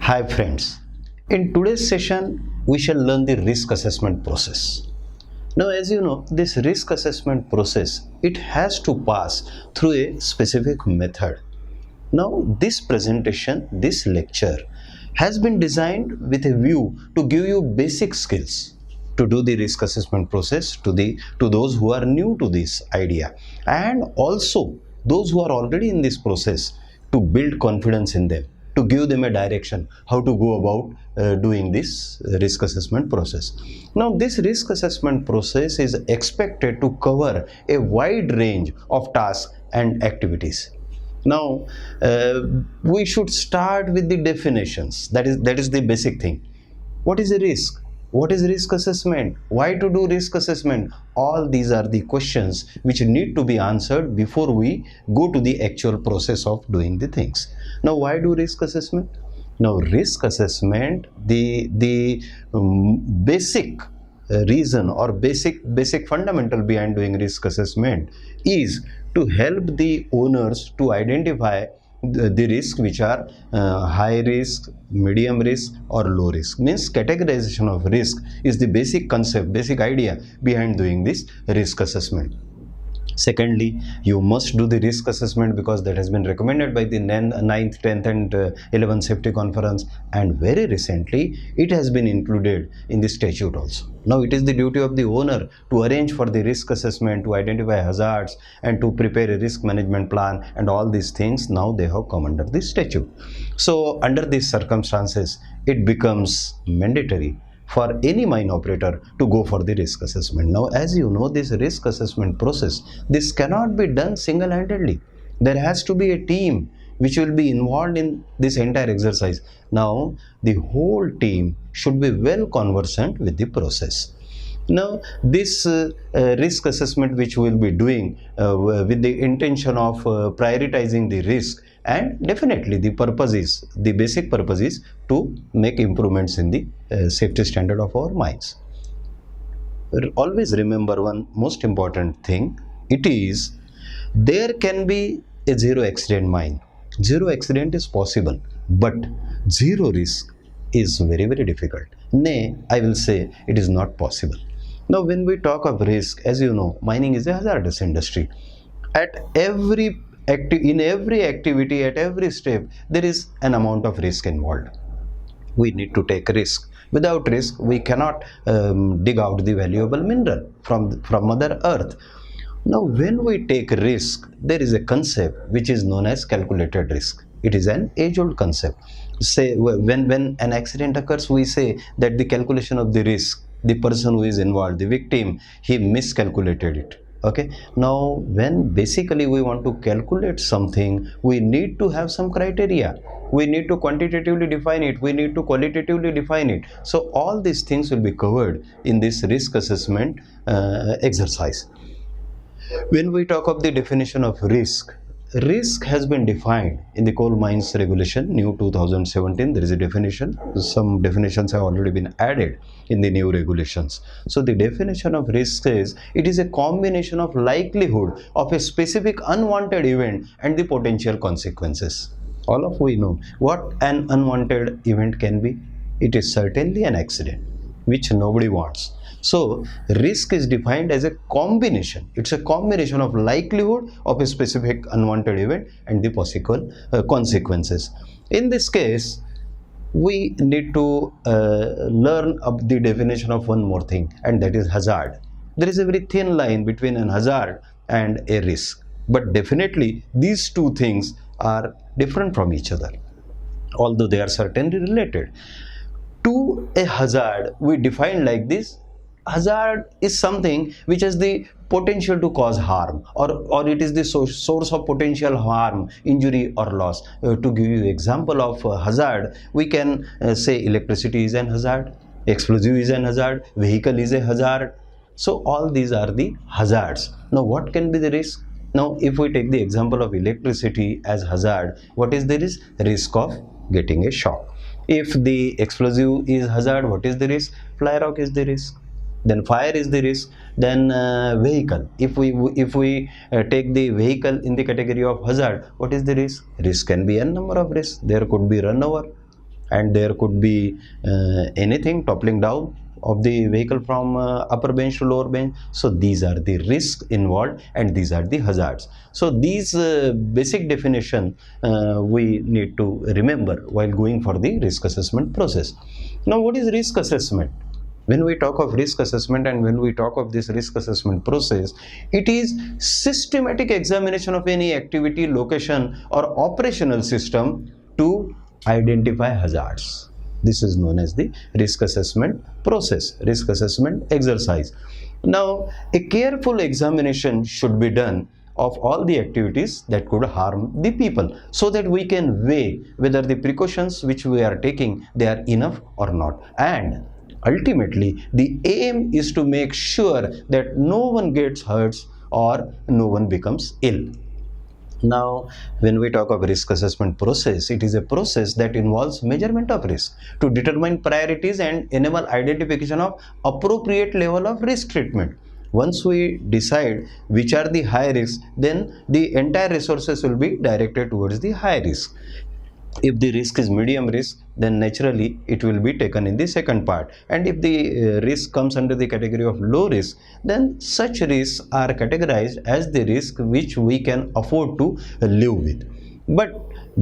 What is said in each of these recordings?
Hi friends, in today's session we shall learn the risk assessment process. Now as you know, this risk assessment process, it has to pass through a specific method. Now this presentation, this lecture has been designed with a view to give you basic skills to do the risk assessment process to those who are new to this idea, and also those who are already in this process, to build confidence in them, to give them a direction how to go about doing this risk assessment process. Now this risk assessment process is expected to cover a wide range of tasks and activities. Now we should start with the definitions. That is the basic thing. What is a risk? What is risk assessment? Why to do risk assessment? All these are the questions which need to be answered before we go to the actual process of doing the things. Now why do risk assessment? Now risk assessment, the basic reason or basic fundamental behind doing risk assessment is to help the owners to identify the risk which are high risk, medium risk or low risk. Means categorization of risk is the basic concept, basic idea behind doing this risk assessment. Secondly, you must do the risk assessment because that has been recommended by the 9th, 10th and 11th safety conference, and very recently it has been included in the statute also. Now it is the duty of the owner to arrange for the risk assessment, to identify hazards and to prepare a risk management plan, and all these things now they have come under the statute. So under these circumstances it becomes mandatory for any mine operator to go for the risk assessment. Now as you know, this risk assessment process, this cannot be done single-handedly. There has to be a team which will be involved in this entire exercise. Now the whole team should be well conversant with the process. Now this risk assessment which we will be doing with the intention of prioritizing the risk, and definitely the basic purpose is to make improvements in the safety standard of our mines. Always remember one most important thing. It is, there can be a zero accident mine. Zero accident is possible, but zero risk is very difficult. Nay, I will say it is not possible. Now when we talk of risk, as you know, mining is a hazardous industry. At in every activity, at every step, there is an amount of risk involved. We need to take risk. Without risk, we cannot dig out the valuable mineral from Mother Earth. Now when we take risk, there is a concept which is known as calculated risk. It is an age-old concept. Say when an accident occurs, we say that the calculation of the risk, the person who is involved, the victim, he miscalculated it. Okay, now when basically we want to calculate something, we need to have some criteria. We need to quantitatively define it, we need to qualitatively define it. So all these things will be covered in this risk assessment exercise. When we talk of the definition of risk, risk has been defined in the coal mines regulation new 2017. There is a definition. Some definitions have already been added in the new regulations. So the definition of risk is, it is a combination of likelihood of a specific unwanted event and the potential consequences. All of we know what an unwanted event can be. It is certainly an accident which nobody wants. So risk is defined as a combination. It's a combination of likelihood of a specific unwanted event and the possible consequences. In this case, we need to learn up the definition of one more thing, and that is hazard. There is a very thin line between an hazard and a risk, but definitely these two things are different from each other, although they are certainly related. To a hazard, we define like this: hazard is something which has the potential to cause harm, or it is the source of potential harm, injury or loss. To give you example of hazard, we can say electricity is an hazard, explosive is an hazard, vehicle is a hazard. So all these are the hazards. Now what can be the risk? Now if we take the example of electricity as hazard, what is the risk? Risk of getting a shock. If the explosive is hazard, what is the risk? Fly rock is the risk. Then fire is the risk. Then vehicle, if we take the vehicle in the category of hazard, what is the risk? Risk can be n number of risks. There could be run over, and there could be anything toppling down of the vehicle from upper bench to lower bench. So these are the risks involved and these are the hazards. So these basic definition we need to remember while going for the risk assessment process. Now, what is risk assessment? When we talk of risk assessment and when we talk of this risk assessment process, it is systematic examination of any activity, location or operational system to identify hazards. This is known as the risk assessment process, risk assessment exercise. Now, a careful examination should be done of all the activities that could harm the people, so that we can weigh whether the precautions which we are taking, they are enough or not. And ultimately, the aim is to make sure that no one gets hurt or no one becomes ill. Now, when we talk of risk assessment process, it is a process that involves measurement of risk to determine priorities and enable identification of appropriate level of risk treatment. Once we decide which are the high risk, then the entire resources will be directed towards the high risk. If the risk is medium risk, then naturally it will be taken in the second part, and if the risk comes under the category of low risk, then such risks are categorized as the risk which we can afford to live with. But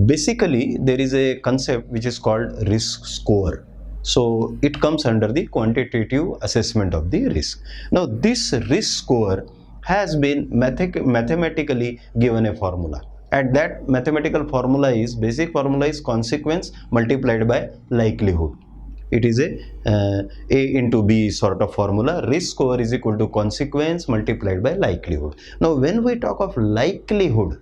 basically there is a concept which is called risk score. So it comes under the quantitative assessment of the risk. Now this risk score has been mathematically given a formula, and that mathematical formula is, basic formula is consequence multiplied by likelihood. It is a into b sort of formula. Risk score is equal to consequence multiplied by likelihood. Now when we talk of likelihood,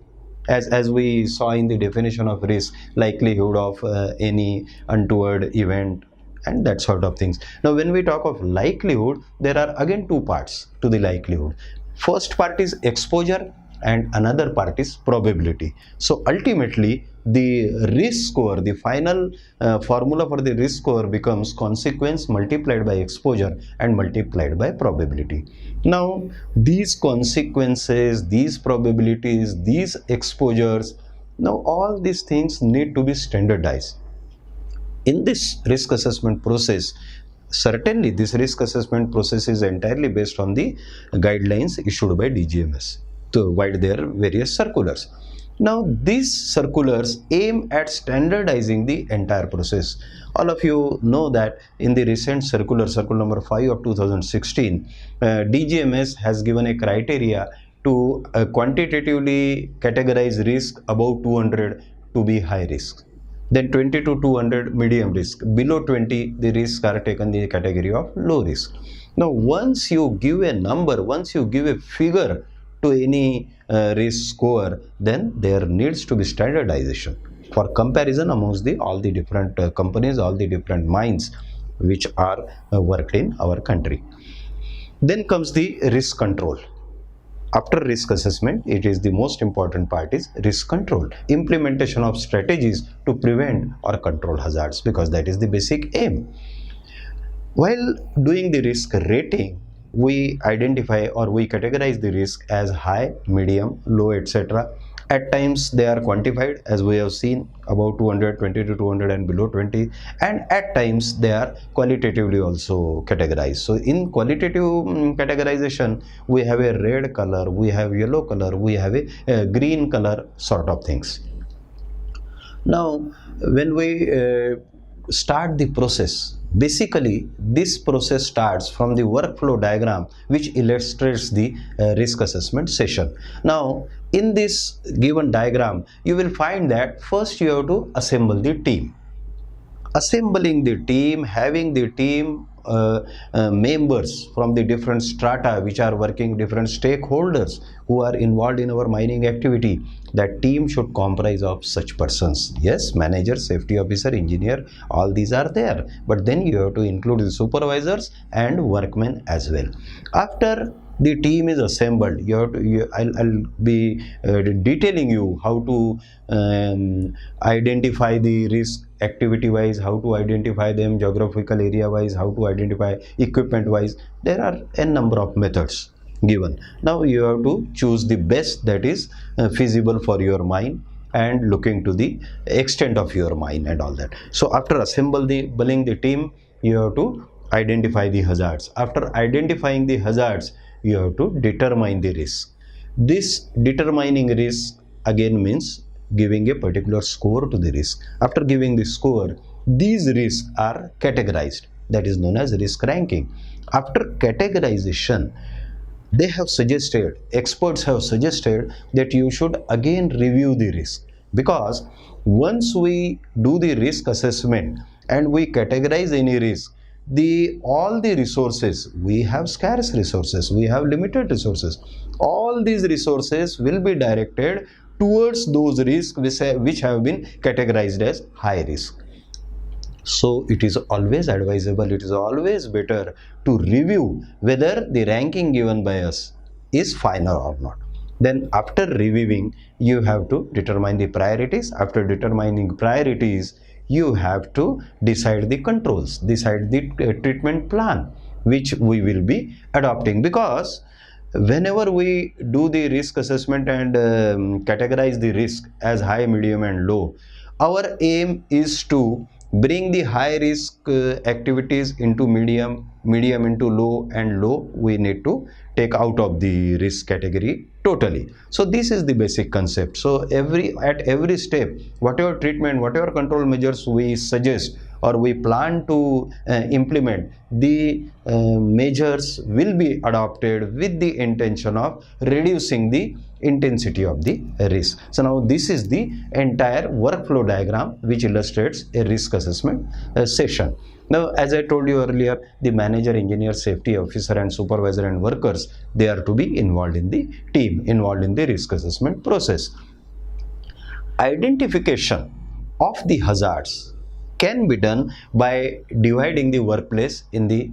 as we saw in the definition of risk, likelihood of any untoward event and that sort of things. Now when we talk of likelihood, there are again two parts to the likelihood. First part is exposure and another part is probability. So ultimately the risk score, the final formula for the risk score becomes consequence multiplied by exposure and multiplied by probability. Now these consequences, these probabilities, these exposures, now all these things need to be standardized. In this risk assessment process, certainly this risk assessment process is entirely based on the guidelines issued by DGMS to provide their various circulars. Now these circulars aim at standardizing the entire process. All of you know that in the recent circular number 5 of 2016, DGMS has given a criteria to quantitatively categorize risk above 200 to be high risk. Then 20 to 200 medium risk, below 20 the risks are taken in the category of low risk. Now once you give a number, once you give a figure to any risk score, then there needs to be standardization for comparison amongst all the different companies, all the different mines which are worked in our country. Then comes the risk control. After risk assessment, it is the most important part is risk control, implementation of strategies to prevent or control hazards, because that is the basic aim. While doing the risk rating, we identify or we categorize the risk as high, medium, low, etc. At times they are quantified, as we have seen, about 200, 20 to 200 and below 20, and at times they are qualitatively also categorized. So in qualitative categorization, we have a red color, we have yellow color, we have a green color sort of things. Now when we start the process, basically this process starts from the workflow diagram which illustrates the risk assessment session. Now in this given diagram, you will find that first you have to assemble the team. Assembling the team, having the team members from the different strata which are working, different stakeholders who are involved in our mining activity, that team should comprise of such persons. Yes, manager, safety officer, engineer, all these are there, but then you have to include the supervisors and workmen as well. After the team is assembled, I'll be detailing you how to identify the risk activity wise, how to identify them geographical area wise, how to identify equipment wise. There are a number of methods given. Now you have to choose the best that is feasible for your mine, and looking to the extent of your mine and all that. So after assembling the team, you have to identify the hazards. After identifying the hazards, you have to determine the risk. This determining risk again means giving a particular score to the risk. After giving the score, these risks are categorized, that is known as risk ranking. After categorization, they have suggested, experts have suggested, that you should again review the risk, because once we do the risk assessment and we categorize any risk, all the resources, we have scarce resources, we have limited resources, all these resources will be directed towards those risks which have been categorized as high risk. So it is always advisable, it is always better to review whether the ranking given by us is final or not. Then after reviewing, you have to determine the priorities. After determining priorities, you have to decide the controls, decide the treatment plan which we will be adopting, because whenever we do the risk assessment and categorize the risk as high, medium and low, our aim is to bring the high risk activities into medium, medium into low, and low we need to take out of the risk category totally. So this is the basic concept. So at every step, whatever treatment, whatever control measures we suggest or we plan to implement, the measures will be adopted with the intention of reducing the intensity of the risk. So now this is the entire workflow diagram which illustrates a risk assessment session. Now, as I told you earlier, the manager, engineer, safety officer and supervisor and workers, they are to be involved in the team, involved in the risk assessment process. Identification of the hazards can be done by dividing the workplace in the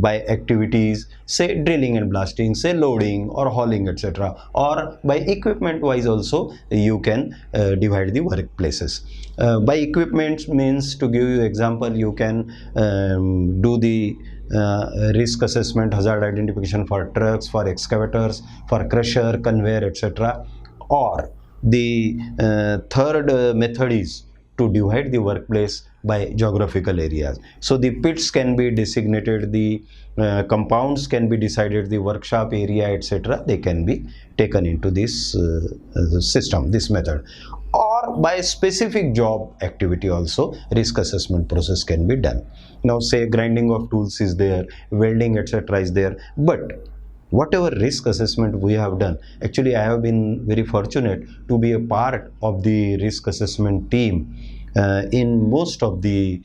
by activities, say drilling and blasting, say loading or hauling, etc., or by equipment wise also you can divide the workplaces. By equipment means, to give you example, you can do the risk assessment, hazard identification for trucks, for excavators, for crusher, conveyor, etc. Or the third method is to divide the workplace by geographical areas. So the pits can be designated, the compounds can be decided, the workshop area, etc., they can be taken into this system, this method. Or by specific job activity also risk assessment process can be done. Now say grinding of tools is there, welding, etc., is there, but whatever risk assessment we have done, actually I have been very fortunate to be a part of the risk assessment team in most of the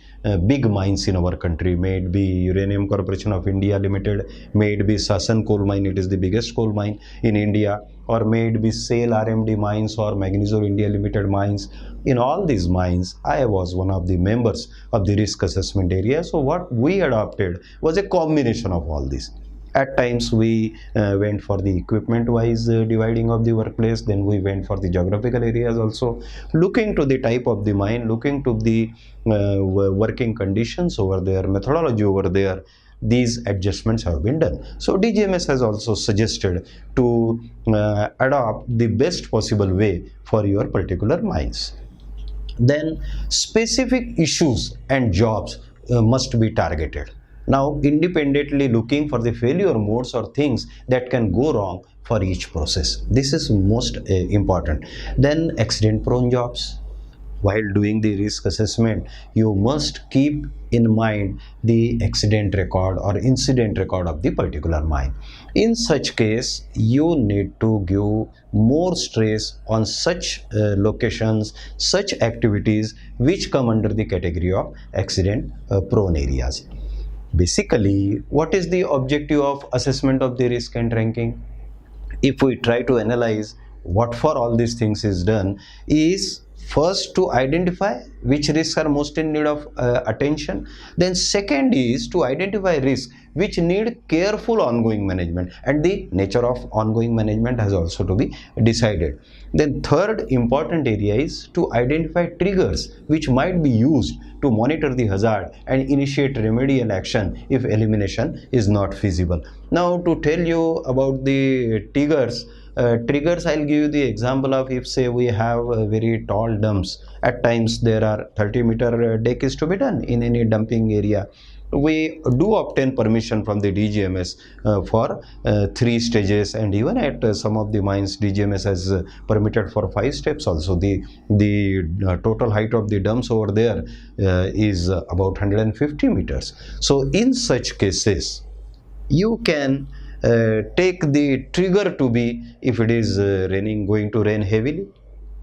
big mines in our country. May it be Uranium Corporation of India Limited, may it be Sasan coal mine, it is the biggest coal mine in India, or may it be SAIL RMD mines or Magnesium India Limited mines. In all these mines, I was one of the members of the risk assessment area. So what we adopted was a combination of all these. At times we went for the equipment wise dividing of the workplace, then we went for the geographical areas also, looking to the type of the mine, looking to the working conditions over there, methodology over there. These adjustments have been done. So DGMS has also suggested to adopt the best possible way for your particular mines. Then specific issues and jobs must be targeted. Now independently looking for the failure modes or things that can go wrong for each process. This is most important. Then accident prone jobs. While doing the risk assessment, you must keep in mind the accident record or incident record of the particular mine. In such case, you need to give more stress on such locations, such activities which come under the category of accident prone areas. Basically, what is the objective of assessment of the risk and ranking? If we try to analyze what for all these things is done, is first to identify which risks are most in need of attention. Then second is to identify risks which need careful ongoing management, and the nature of ongoing management has also to be decided. Then third important area is to identify triggers which might be used to monitor the hazard and initiate remedial action if elimination is not feasible. Now to tell you about the triggers, triggers, I'll give you the example of, if say we have very tall dumps, at times there are 30-meter deck is to be done in any dumping area. We do obtain permission from the DGMS for 3 stages, and even at some of the mines DGMS has permitted for 5 steps also. The total height of the dumps over there is about 150 meters. So in such cases, you can take the trigger to be, if it is raining, going to rain heavily,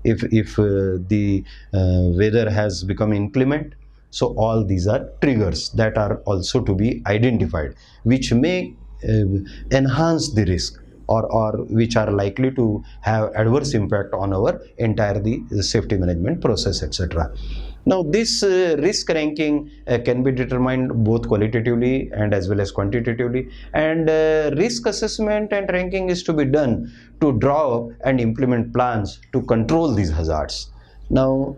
if the weather has become inclement. So all these are triggers that are also to be identified, which may enhance the risk, or which are likely to have adverse impact on our entire the safety management process, etc. Now this risk ranking can be determined both qualitatively and as well as quantitatively, and risk assessment and ranking is to be done to draw up and implement plans to control these hazards. Now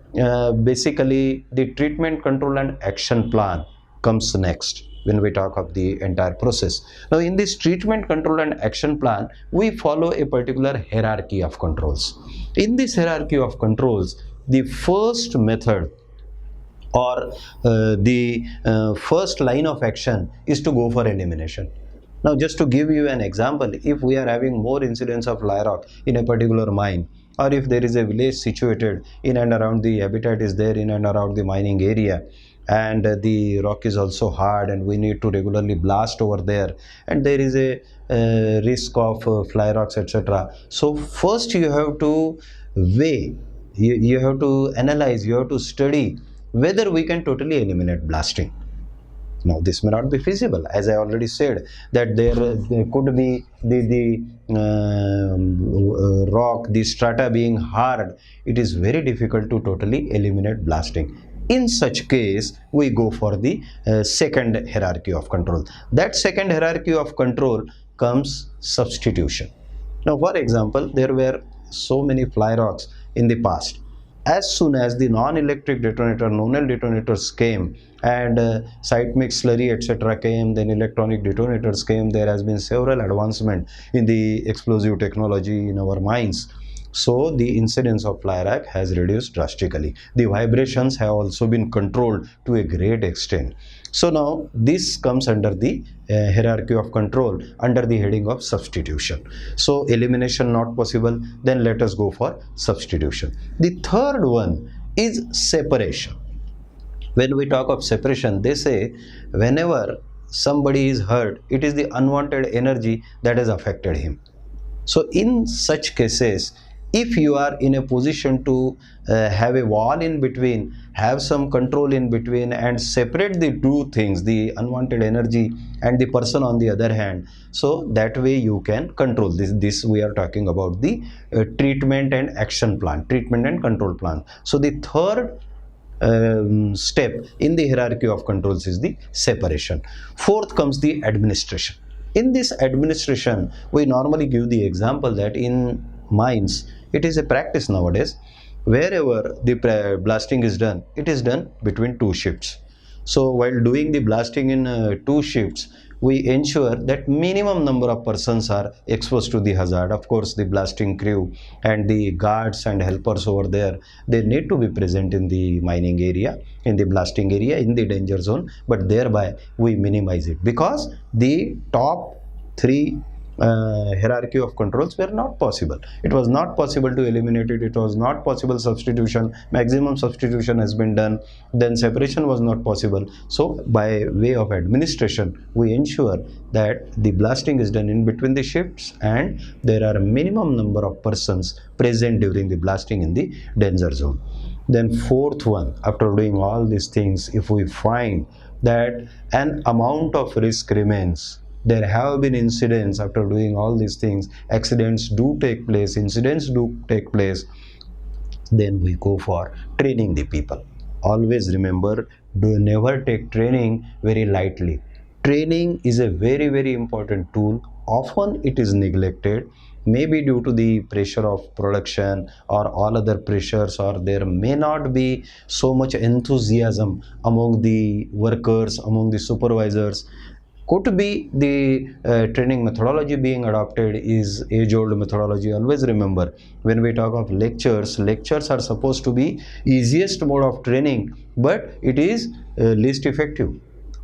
basically the treatment, control and action plan comes next when we talk of the entire process. Now in this treatment, control and action plan, we follow a particular hierarchy of controls. In this hierarchy of controls, the first method or the first line of action is to go for elimination. Now just to give you an example, if we are having more incidents of fly rock in a particular mine, or if there is a village situated in and around, the habitat is there in and around the mining area, and the rock is also hard and we need to regularly blast over there, and there is a risk of fly rocks, etc. So first you have to weigh, you have to analyze, you have to study whether we can totally eliminate blasting. Now this may not be feasible, as I already said, that there could be the rock, the strata being hard. It is very difficult to totally eliminate blasting. In such case, we go for the second hierarchy of control. That second hierarchy of control comes substitution. Now for example, there were so many fly rocks in the past. As soon as the non-electric detonator, nonel detonators came, and seismic slurry, etc. came, then electronic detonators came, there has been several advancement in the explosive technology in our mines. So the incidence of fly rock has reduced drastically. The vibrations have also been controlled to a great extent. So now this comes under the hierarchy of control under the heading of substitution. So elimination not possible, then let us go for substitution. The third one is separation. When we talk of separation, they say whenever somebody is hurt, it is the unwanted energy that has affected him. So in such cases, if you are in a position to have a wall in between, have some control in between, and separate the two things, the unwanted energy and the person on the other hand, so that way you can control this we are talking about the treatment and action plan, treatment and control plan. So the third step in the hierarchy of controls is the separation. Fourth comes the administration. In this administration, we normally give the example that in mines, it is a practice nowadays, wherever the blasting is done, it is done between 2 shifts. So while doing the blasting in 2 shifts, we ensure that minimum number of persons are exposed to the hazard. Of course, the blasting crew and the guards and helpers over there, they need to be present in the mining area, in the blasting area, in the danger zone, but thereby we minimize it, because the top 3 hierarchy of controls were not possible. It was not possible to eliminate it. It was not possible substitution. Maximum substitution has been done. Then separation was not possible. So by way of administration, we ensure that the blasting is done in between the shifts, and there are a minimum number of persons present during the blasting in the danger zone. Then fourth one, after doing all these things, if we find that an amount of risk remains, there have been incidents after doing all these things, accidents do take place, incidents do take place, then we go for training the people. Always remember, do never take training very lightly. Training is a very, very important tool. Often it is neglected, maybe due to the pressure of production or all other pressures, or there may not be so much enthusiasm among the workers, among the supervisors. Could be the training methodology being adopted is age-old methodology. Always remember, when we talk of lectures, lectures are supposed to be easiest mode of training, but it is least effective.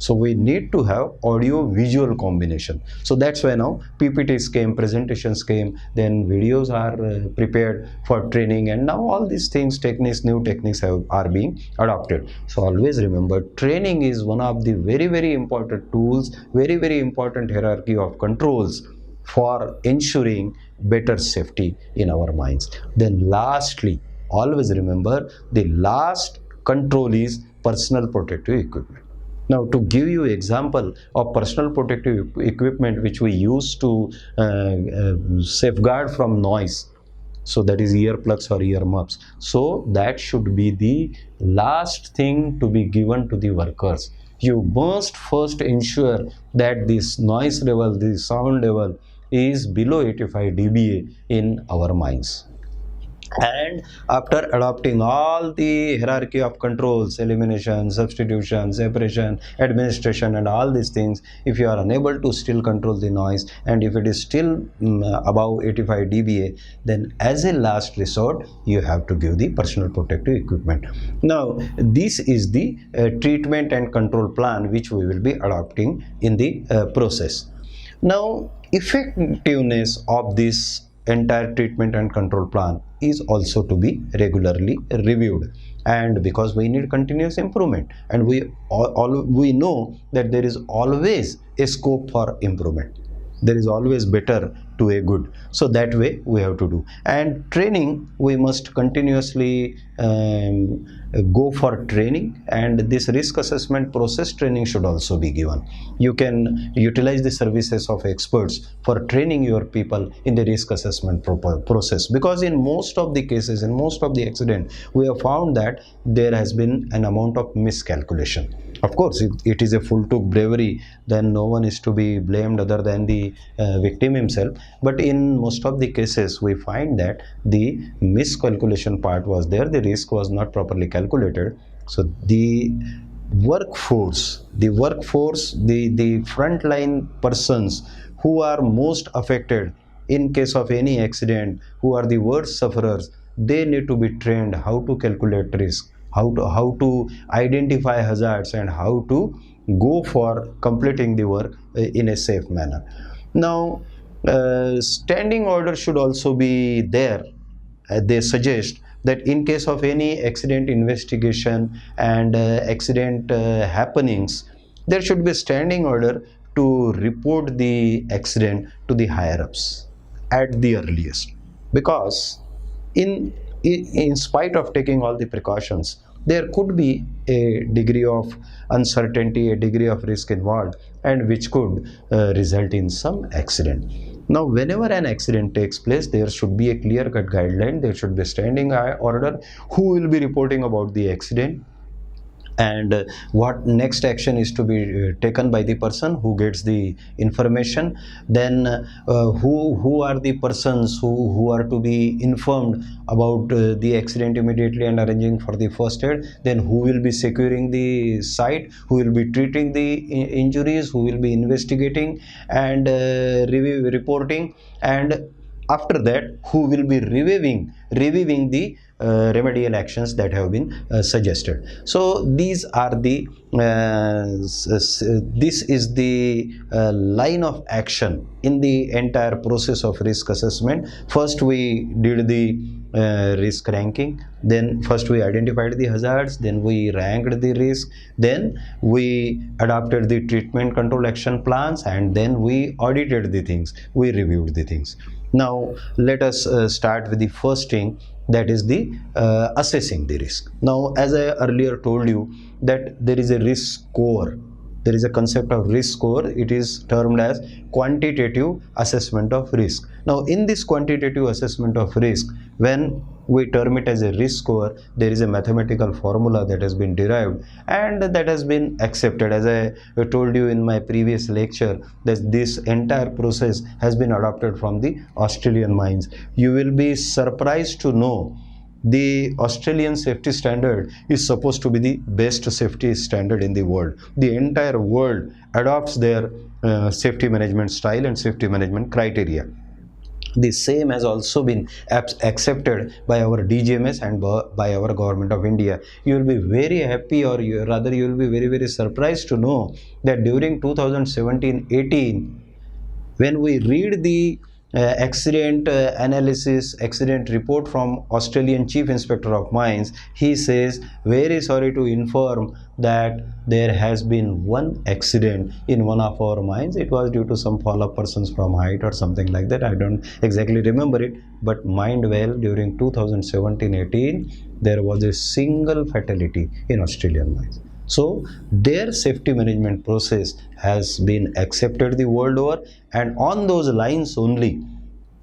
So we need to have audio visual combination. So that's why now PPTs came, presentations came, then videos are prepared for training, and now all these things, techniques, new techniques are being adopted. So always remember, training is one of the very important tools, very important hierarchy of controls for ensuring better safety in our minds. Then lastly, always remember, the last control is personal protective equipment. Now, to give you example of personal protective equipment which we use to safeguard from noise, so that is earplugs or earmuffs. So that should be the last thing to be given to the workers. You must first ensure that this noise level, the sound level is below 85 dBA in our minds. And after adopting all the hierarchy of controls, elimination, substitution, separation, administration, and all these things, if you are unable to still control the noise, and if it is still above 85 dBA, then as a last resort, you have to give the personal protective equipment. Now, this is the treatment and control plan which we will be adopting in the process. Now, effectiveness of this entire treatment and control plan is also to be regularly reviewed, and because we need continuous improvement, and we know that there is always a scope for improvement. There is always better to a good. So that way we have to do. And training, we must continuously go for training, and this risk assessment process training should also be given. You can utilize the services of experts for training your people in the risk assessment process, because in most of the cases, in most of the accident, we have found that there has been an amount of miscalculation. Of course, if it is a full-took bravery, then no one is to be blamed other than the victim himself. But in most of the cases, we find that the miscalculation part was there, the risk was not properly calculated. So the workforce, the frontline persons who are most affected in case of any accident, who are the worst sufferers, they need to be trained how to calculate risk, how to identify hazards, and how to go for completing the work in a safe manner. Now, standing order should also be there. They suggest that in case of any accident investigation and accident happenings, there should be a standing order to report the accident to the higher ups at the earliest, because in spite of taking all the precautions, there could be a degree of uncertainty, a degree of risk involved, and which could result in some accident. Now, whenever an accident takes place, there should be a clear-cut guideline. There should be a standing order who will be reporting about the accident, and what next action is to be taken by the person who gets the information. Then who are the persons who are to be informed about the accident immediately and arranging for the first aid. Then who will be securing the site, who will be treating the injuries, who will be investigating and reporting, and after that who will be reviewing the remedial actions that have been suggested. So these are the this is the line of action in the entire process of risk assessment. First we did the risk ranking, then first we identified the hazards, then we ranked the risk, then we adopted the treatment control action plans, and then we audited the things, we reviewed the things. Now let us start with the first thing, that is the assessing the risk. Now, as I earlier told you, that there is a risk score. There is a concept of risk score. It is termed as quantitative assessment of risk. Now, in this quantitative assessment of risk, when we term it as a risk score, there is a mathematical formula that has been derived and that has been accepted. As I told you in my previous lecture, that this entire process has been adopted from the Australian mines. You will be surprised to know the Australian safety standard is supposed to be the best safety standard in the world. The entire world adopts their safety management style and safety management criteria. The same has also been accepted by our DGMS and by our government of India. You will be very happy, or rather you will be very surprised to know that during 2017-18, when we read the accident analysis, accident report from Australian Chief Inspector of Mines, he says, very sorry to inform that there has been one accident in one of our mines. It was due to some fall of persons from height or something like that. I don't exactly remember it, but mind well, during 2017-18, there was a single fatality in Australian mines. So their safety management process has been accepted the world over, and on those lines only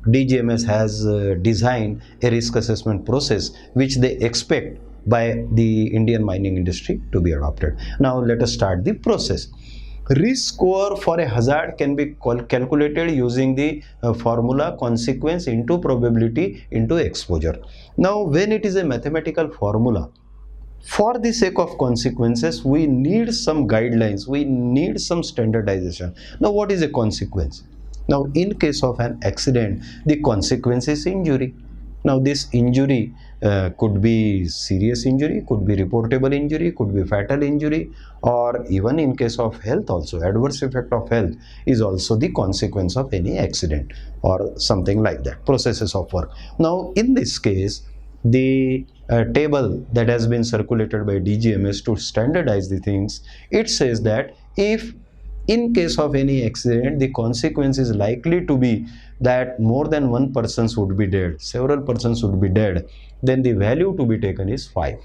DGMS has designed a risk assessment process which they expect by the Indian mining industry to be adopted. Now let us start the process. Risk score for a hazard can be calculated using the formula consequence into probability into exposure. Now when it is a mathematical formula, for the sake of consequences, we need some guidelines, we need some standardization. Now what is a consequence? Now in case of an accident, the consequence is injury. Now this injury could be serious injury, could be reportable injury, could be fatal injury, or even in case of health also, adverse effect of health is also the consequence of any accident or something like that, processes of work. Now in this case, the table that has been circulated by DGMS to standardize the things, it says that if in case of any accident, the consequence is likely to be that more than one person would be dead, several persons would be dead, then the value to be taken is 5.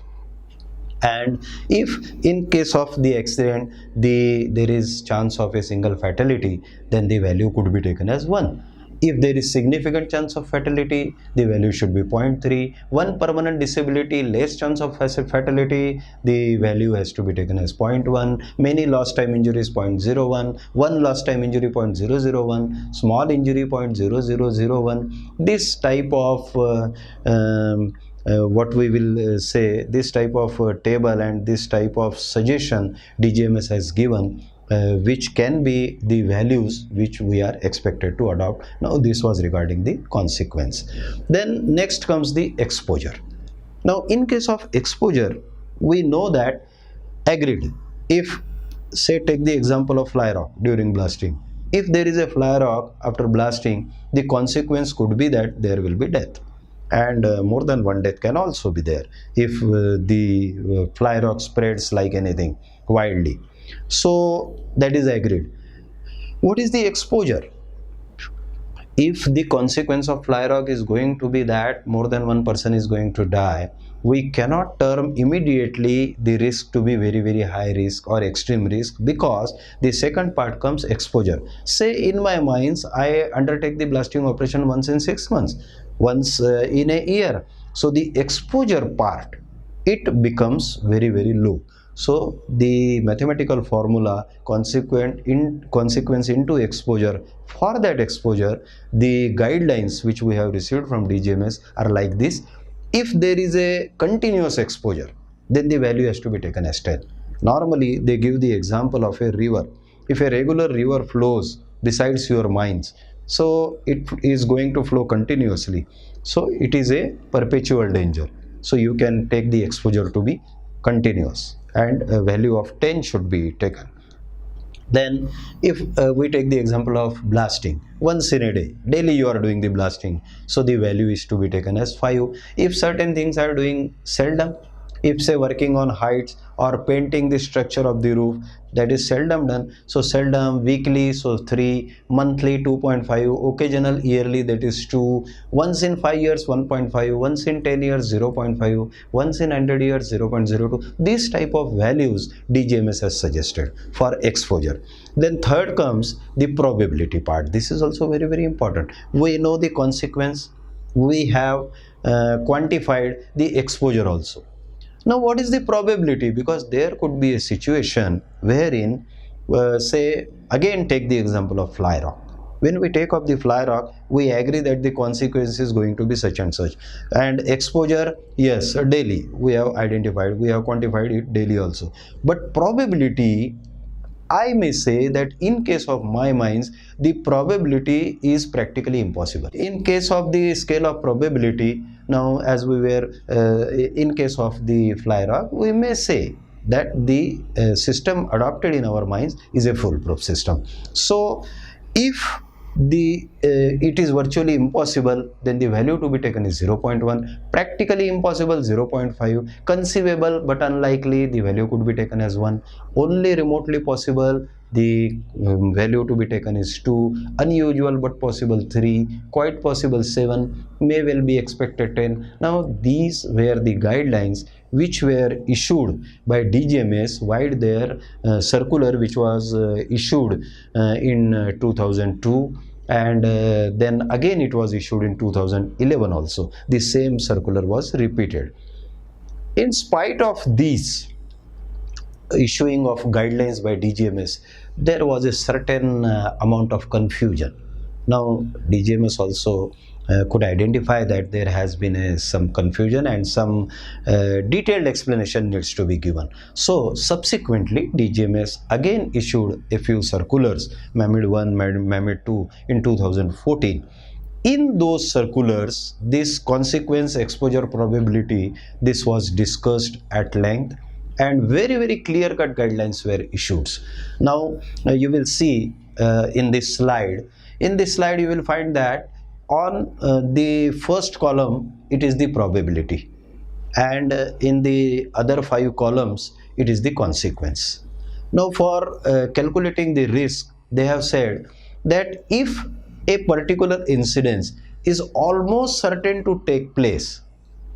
And if in case of the accident there is chance of a single fatality, then the value could be taken as 1. If there is significant chance of fatality, the value should be 0.3. One permanent disability, less chance of fatality, the value has to be taken as 0.1. Many lost time injuries, 0.01. One lost time injury, 0.001. Small injury, 0.0001. This type of what we will say, this type of table and this type of suggestion DGMS has given, which can be the values which we are expected to adopt. Now this was regarding the consequence. Then next comes the exposure. Now in case of exposure, we know that agreed, if say take the example of fly rock during blasting, if there is a fly rock after blasting, the consequence could be that there will be death, and more than one death can also be there if the fly rock spreads like anything wildly. So that is agreed. What is the exposure? If the consequence of fly rock is going to be that more than one person is going to die, we cannot term immediately the risk to be very high risk or extreme risk, because the second part comes exposure. Say in my mines, I undertake the blasting operation once in 6 months, once in a year. So the exposure part, it becomes very low. So the mathematical formula consequence into exposure, for that exposure, the guidelines which we have received from DGMS are like this. If there is a continuous exposure, then the value has to be taken as 10. Normally they give the example of a river. If a regular river flows besides your mines, so it is going to flow continuously, so it is a perpetual danger. So you can take the exposure to be continuous, and a value of 10 should be taken. Then if we take the example of blasting, once in a day, daily you are doing the blasting, so the value is to be taken as 5. If certain things are doing seldom, if say working on heights or painting the structure of the roof, that is seldom done, so seldom, weekly, so 3, monthly 2.5, occasional, yearly, that is 2, once in 5 years 1.5, once in 10 years 0.5, once in 100 years 0.02. These type of values DGMS has suggested for exposure. Then third comes the probability part. This is also very important. We know the consequence, we have quantified the exposure also. Now what is the probability? Because there could be a situation wherein say again take the example of fly rock. When we take up the fly rock, we agree that the consequence is going to be such and such. And exposure, yes, daily we have identified, we have quantified it daily also. But probability, I may say that in case of my mines, the probability is practically impossible. In case of the scale of probability, now as we were in case of the fly rock, we may say that the system adopted in our mines is a foolproof system. So if the it is virtually impossible, then the value to be taken is 0.1, practically impossible 0.5, conceivable but unlikely, the value could be taken as 1, only remotely possible, the value to be taken is 2, unusual but possible 3, quite possible 7, may well be expected 10. Now these were the guidelines which were issued by DGMS while their circular, which was issued in 2002, and then again it was issued in 2011 also. The same circular was repeated. In spite of these issuing of guidelines by DGMS, there was a certain amount of confusion. Now DGMS also could identify that there has been some confusion and some detailed explanation needs to be given. So subsequently DGMS again issued a few circulars, MAMID 1, MAMID 2 in 2014. In those circulars, this consequence exposure probability, this was discussed at length, and very clear cut guidelines were issued. Now you will see in this slide you will find that on the first column it is the probability, and in the other 5 columns it is the consequence. Now for calculating the risk, they have said that if a particular incidence is almost certain to take place,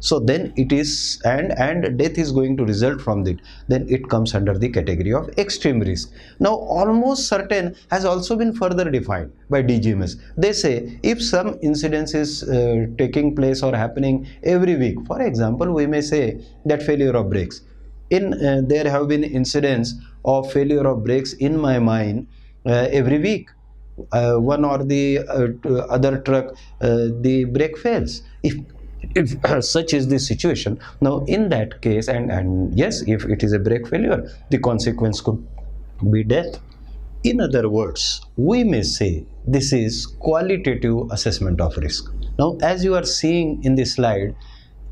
so then it is, and death is going to result from it, then it comes under the category of extreme risk. Now almost certain has also been further defined by DGMS. They say if some incidence is taking place or happening every week, for example we may say that failure of brakes, in there have been incidents of failure of brakes in my mine every week. One or the other truck, the brake fails. If such is the situation, now in that case, and yes, if it is a brake failure, the consequence could be death. In other words, we may say this is qualitative assessment of risk. Now as you are seeing in this slide,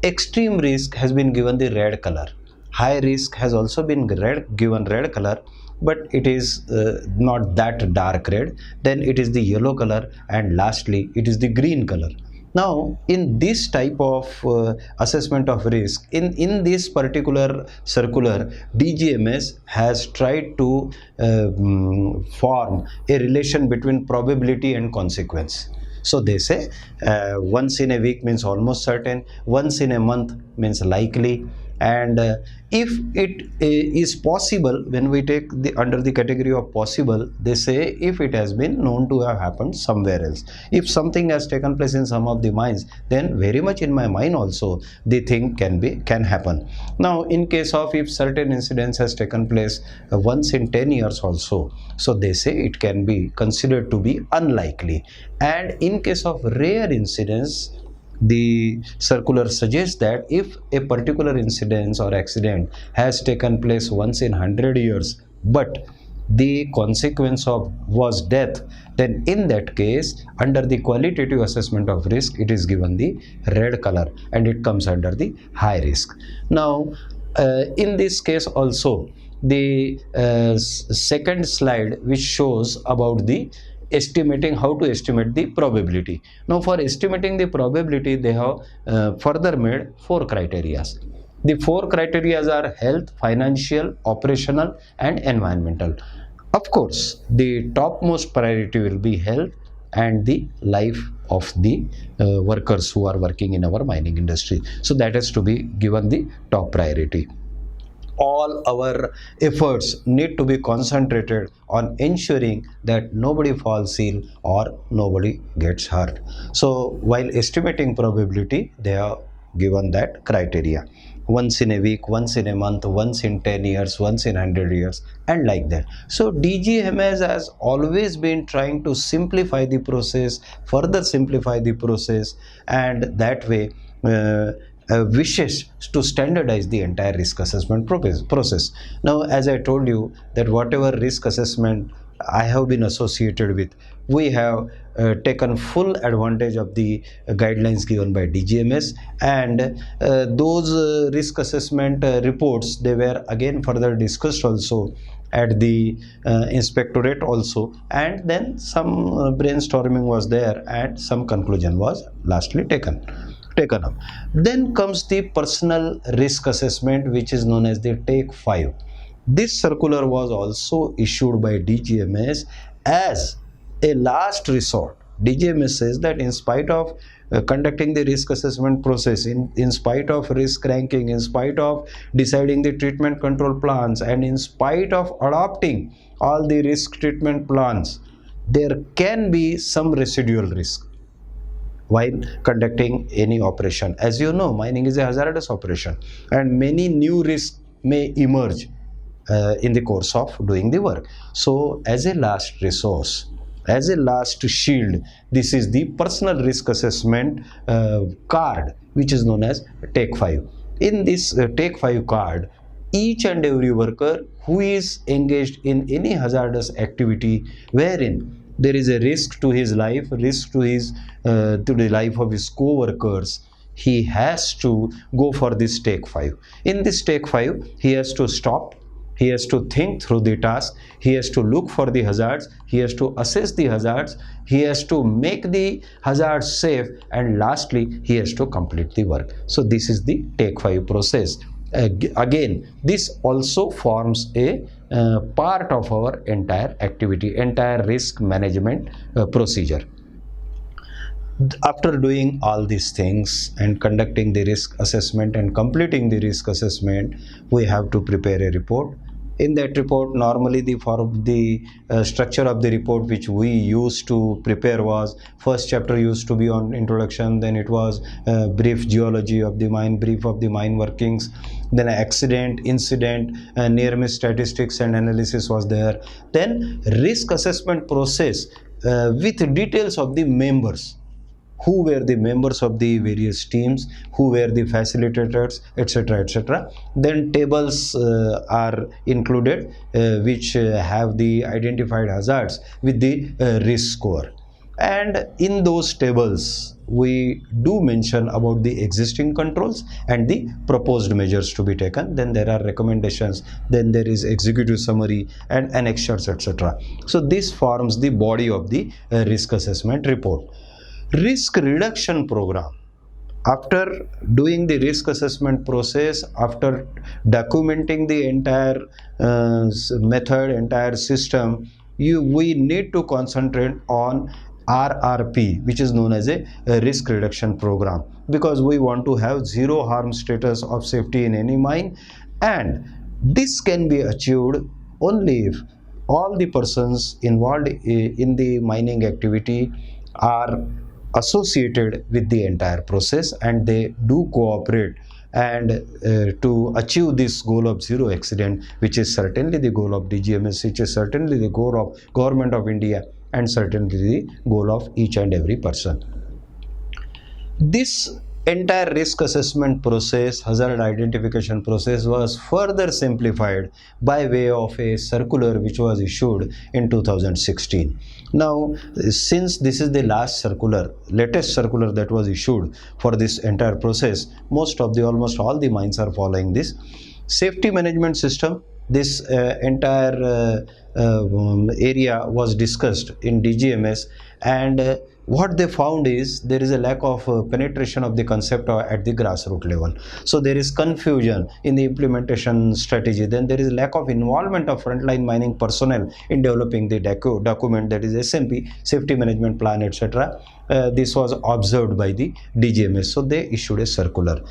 extreme risk has been given the red color, high risk has also been given red color, but it is not that dark red, then it is the yellow color, and lastly it is the green color. Now in this type of assessment of risk, in this particular circular, DGMS has tried to form a relation between probability and consequence. So they say once in a week means almost certain, once in a month means likely, and if it is possible, when we take the under the category of possible, they say if it has been known to have happened somewhere else. If something has taken place in some of the mines, then very much in my mind also the thing can happen. Now in case of if certain incidents has taken place once in 10 years also, so they say it can be considered to be unlikely. And in case of rare incidents, the circular suggests that if a particular incident or accident has taken place once in 100 years, but the consequence of was death, then in that case, under the qualitative assessment of risk, it is given the red color and it comes under the high risk. Now in this case also, the second slide which shows about the estimating, how to estimate the probability. Now for estimating the probability, they have further made 4 criteria. The 4 criteria are health, financial, operational and environmental. Of course the topmost priority will be health and the life of the workers who are working in our mining industry. So that has to be given the top priority. All our efforts need to be concentrated on ensuring that nobody falls ill or nobody gets hurt. So while estimating probability, they have given that criteria. once in a week, once in a month, once in 10 years, once in 100 years, and like that. So DGMS has always been trying to simplify the process, further simplify the process, and that way wishes to standardize the entire risk assessment process. Now, as I told you, that whatever risk assessment I have been associated with, we have taken full advantage of the guidelines given by DGMS, and those risk assessment reports, they were again further discussed also at the inspectorate also, and then some brainstorming was there and some conclusion was lastly taken up. Then comes the personal risk assessment, which is known as the Take 5. This circular was also issued by DGMS as a last resort. DGMS says that in spite of conducting the risk assessment process, in spite of risk ranking, in spite of deciding the treatment control plans, and in spite of adopting all the risk treatment plans, there can be some residual risk while conducting any operation. As you know, mining is a hazardous operation, and many new risks may emerge in the course of doing the work. So, as a last resource, as a last shield, this is the personal risk assessment card, which is known as Take 5. In this Take 5 card, each and every worker who is engaged in any hazardous activity wherein there is a risk to his life, risk to his to the life of his co-workers, he has to go for this Take 5. In this Take 5, he has to stop, he has to think through the task, he has to look for the hazards, he has to assess the hazards, he has to make the hazards safe, and lastly he has to complete the work. So this is the Take 5 process. Again, this also forms a part of our entire activity, entire risk management procedure. After doing all these things and conducting the risk assessment and completing the risk assessment, we have to prepare a report. In that report, normally the structure of the report which we used to prepare was, first chapter used to be on introduction, then it was brief geology of the mine, brief of the mine workings, then accident, incident, near miss statistics and analysis was there, then risk assessment process with details of the members, who were the members of the various teams, who were the facilitators, etc., etc. Then tables are included which have the identified hazards with the risk score, and in those tables we do mention about the existing controls and the proposed measures to be taken. Then there are recommendations, then there is executive summary and annexures, etc. So this forms the body of the risk assessment report. Risk reduction program. After doing the risk assessment process, after documenting the entire method, entire system, we need to concentrate on RRP, which is known as a risk reduction program, because we want to have zero harm status of safety in any mine, and this can be achieved only if all the persons involved in the mining activity are associated with the entire process and they do cooperate, and to achieve this goal of zero accident, which is certainly the goal of DGMS, which is certainly the goal of Government of India, and certainly the goal of each and every person. This entire risk assessment process, hazard identification process, was further simplified by way of a circular which was issued in 2016. Now, since this is the latest circular that was issued for this entire process, almost all the mines are following this safety management system. This entire area was discussed in DGMS, and what they found is there is a lack of penetration of the concept at the grassroots level. So there is confusion in the implementation strategy. Then there is lack of involvement of frontline mining personnel in developing the document, that is SMP, safety management plan, etc. This was observed by the DGMS. So they issued a circular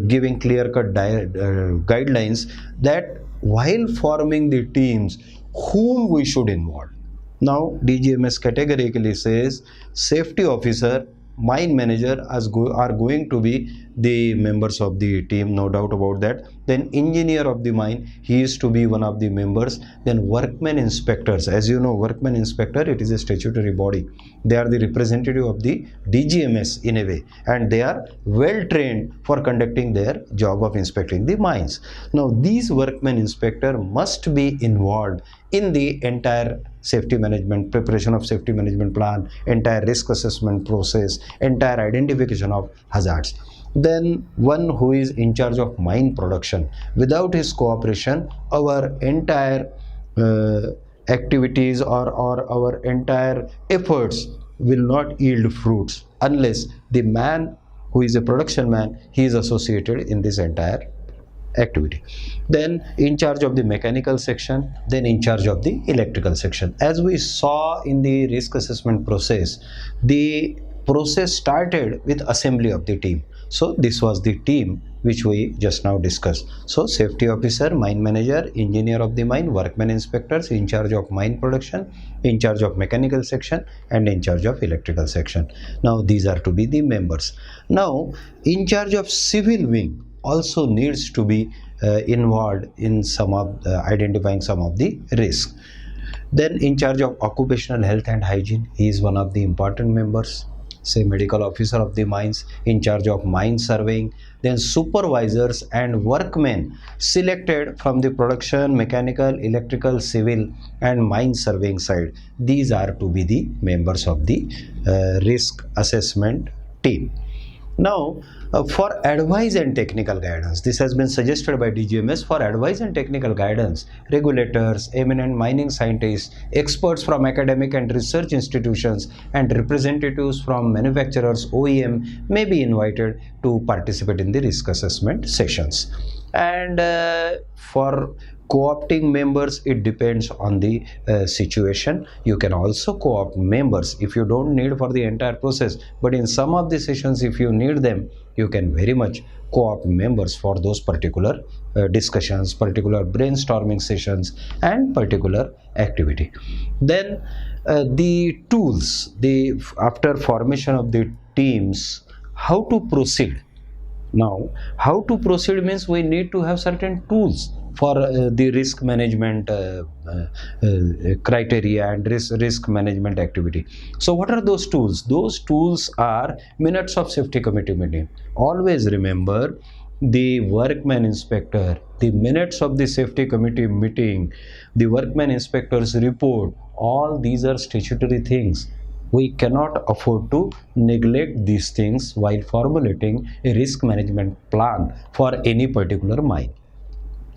giving clear-cut guidelines that while forming the teams, whom we should involve. Now, DGMS categorically says safety officer, mine manager are going to be the members of the team, no doubt about that. Then engineer of the mine, he is to be one of the members. Then workmen inspectors, as you know, workmen inspector, it is a statutory body. They are the representative of the DGMS in a way, and they are well trained for conducting their job of inspecting the mines. Now these workmen inspector must be involved in the entire safety management, preparation of safety management plan, entire risk assessment process, entire identification of hazards. Then one who is in charge of mine production, without his cooperation, our entire activities or our entire efforts will not yield fruits unless the man who is a production man, he is associated in this entire activity. Then in charge of the mechanical section, then in charge of the electrical section. As we saw in the risk assessment process, the process started with assembly of the team. So this was the team which we just now discussed. So safety officer, mine manager, engineer of the mine, workmen inspectors in charge of mine production, in charge of mechanical section, and in charge of electrical section. Now these are to be the members. Now in charge of civil wing also needs to be involved in some of identifying some of the risks. Then in charge of occupational health and hygiene, he is one of the important members. Say medical officer of the mines, in charge of mine surveying. Then supervisors and workmen selected from the production, mechanical, electrical, civil and mine surveying side. These are to be the members of the risk assessment team. Now for advice and technical guidance, this has been suggested by DGMS. For advice and technical guidance, regulators, eminent mining scientists, experts from academic and research institutions, and representatives from manufacturers, OEM may be invited to participate in the risk assessment sessions. And for co-opting members, it depends on the situation. You can also co-opt members if you don't need for the entire process, but in some of the sessions, if you need them, you can very much co-opt members for those particular discussions, particular brainstorming sessions and particular activity. Then the tools, after formation of the teams, how to proceed. Now how to proceed means we need to have certain tools for the risk management criteria and risk management activity. So what are those tools? Those tools are minutes of safety committee meeting. Always remember, the workman inspector, the minutes of the safety committee meeting, the workman inspector's report, all these are statutory things. We cannot afford to neglect these things while formulating a risk management plan for any particular mine.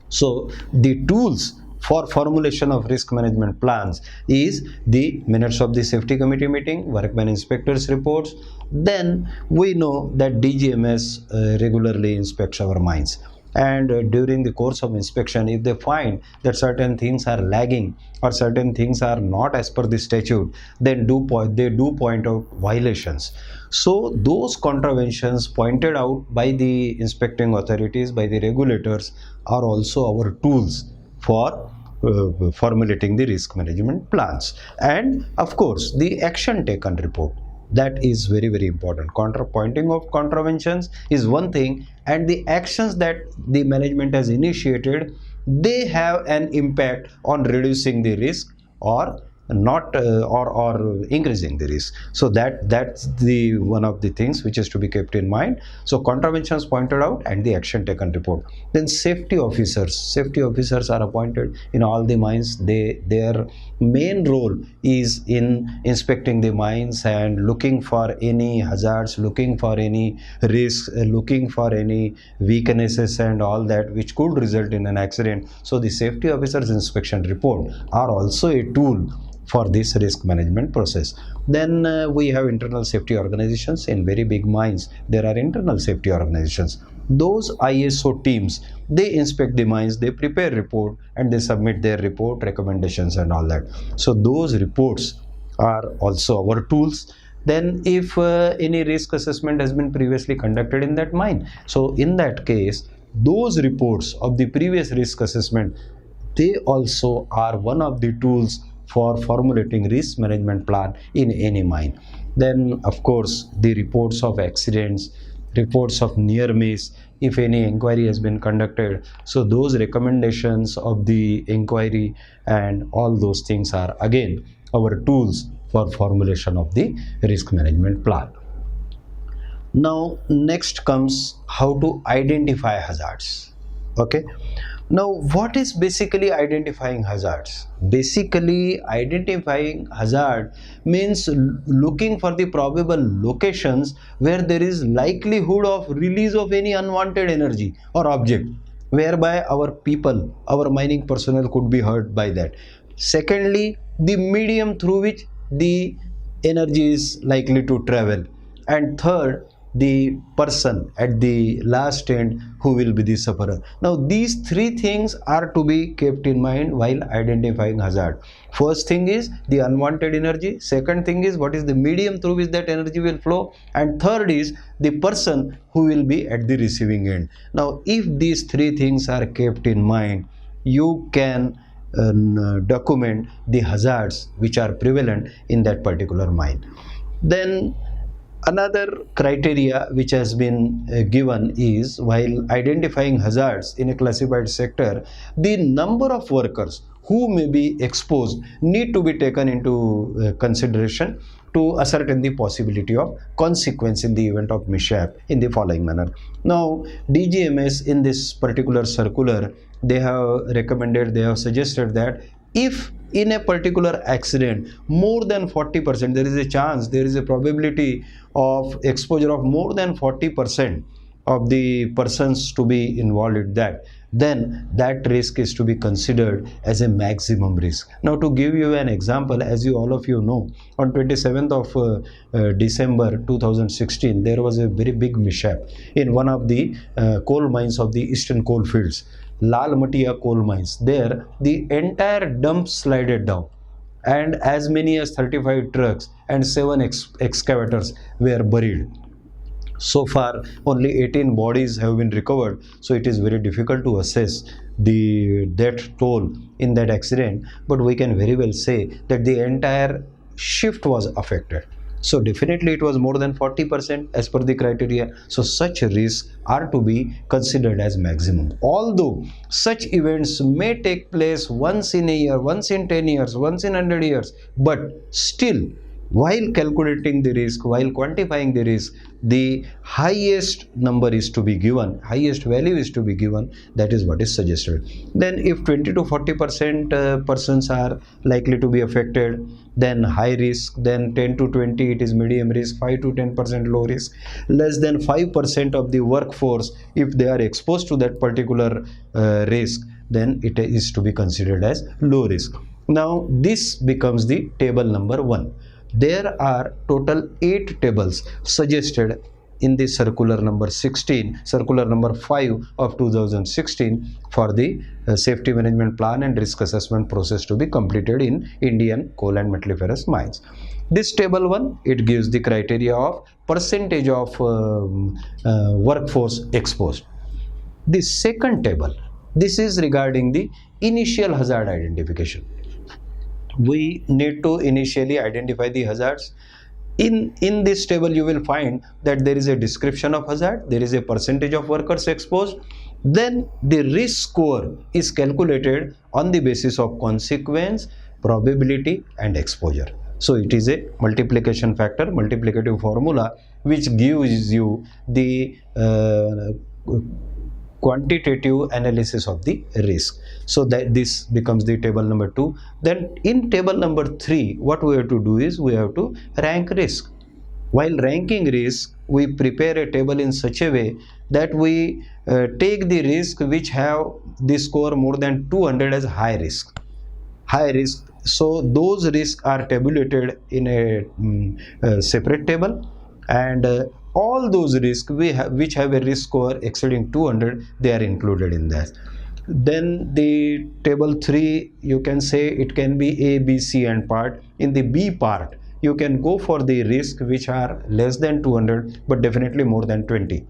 So the tools for formulation of risk management plans is the minutes of the safety committee meeting, workman inspectors reports. Then we know that DGMS regularly inspects our mines, and during the course of inspection, if they find that certain things are lagging or certain things are not as per the statute, then they do point out violations. So those contraventions pointed out by the inspecting authorities, by the regulators, are also our tools for formulating the risk management plans. And of course the action taken report, that is very, very important. Pointing of contraventions is one thing, and the actions that the management has initiated, they have an impact on reducing the risk or not or increasing the risk. So that's the one of the things which is to be kept in mind. So contraventions pointed out and the action taken report. Then safety officers are appointed in all the mines. Their main role is in inspecting the mines and looking for any hazards, looking for any risks, looking for any weaknesses and all that which could result in an accident. So the safety officers inspection report are also a tool for this risk management process. Then we have internal safety organizations. In very big mines, there are internal safety organizations. Those ISO teams, they inspect the mines, they prepare report and they submit their report, recommendations and all that. So those reports are also our tools. Then if any risk assessment has been previously conducted in that mine, so in that case, those reports of the previous risk assessment, they also are one of the tools for formulating risk management plan in any mine. Then of course the reports of accidents, reports of near miss, if any inquiry has been conducted. So those recommendations of the inquiry and all those things are again our tools for formulation of the risk management plan. Now next comes how to identify hazards. Okay, now what is basically identifying hazards? Basically identifying hazard means looking for the probable locations where there is likelihood of release of any unwanted energy or object, whereby our people, our mining personnel could be hurt by that. Secondly, the medium through which the energy is likely to travel, and third, the person at the last end who will be the sufferer. Now these three things are to be kept in mind while identifying hazard. First thing is the unwanted energy, second thing is what is the medium through which that energy will flow, and third is the person who will be at the receiving end. Now if these three things are kept in mind, you can document the hazards which are prevalent in that particular mine. Then another criteria which has been given is, while identifying hazards in a classified sector, the number of workers who may be exposed need to be taken into consideration to ascertain the possibility of consequence in the event of mishap in the following manner. Now DGMS in this particular circular, they have recommended, they have suggested that if in a particular accident more than 40%, there is a chance, there is a probability of exposure of more than 40% of the persons to be involved in that, then that risk is to be considered as a maximum risk. Now to give you an example, as you all of you know, on 27th of December 2016, there was a very big mishap in one of the coal mines of the eastern coal fields, Lal Matia coal mines. There the entire dump slided down and as many as 35 trucks and 7 excavators were buried. So far only 18 bodies have been recovered, so it is very difficult to assess the death toll in that accident, but we can very well say that the entire shift was affected. So definitely it was more than 40% as per the criteria. So such risks are to be considered as maximum. Although such events may take place once in a year, once in 10 years, once in 100 years, but still, while calculating the risk, while quantifying the risk, the highest number is to be given, highest value is to be given. That is what is suggested. Then if 20 to 40% persons are likely to be affected, then high risk. Then 10 to 20 it is medium risk, 5 to 10% low risk. Less than 5% of the workforce, if they are exposed to that particular risk, then it is to be considered as low risk. Now this becomes the table number 1. There are total 8 tables suggested in the circular number 16, circular number 5 of 2016 for the safety management plan and risk assessment process to be completed in Indian coal and metalliferous mines. This table 1, it gives the criteria of percentage of workforce exposed. The second table, this is regarding the initial hazard identification. We need to initially identify the hazards. In this table you will find that there is a description of hazard, there is a percentage of workers exposed, then the risk score is calculated on the basis of consequence, probability and exposure. So it is a multiplication factor, multiplicative formula which gives you the quantitative analysis of the risk. So that this becomes the table number 2. Then in table number 3, what we have to do is we have to rank risk. While ranking risk, we prepare a table in such a way that we take the risk which have the score more than 200 as high risk. High risk. So those risks are tabulated in a separate table, and all those risks which have a risk score exceeding 200, they are included in that. Then the table 3, you can say it can be A, B, C and part. In the B part, you can go for the risk which are less than 200 but definitely more than 20.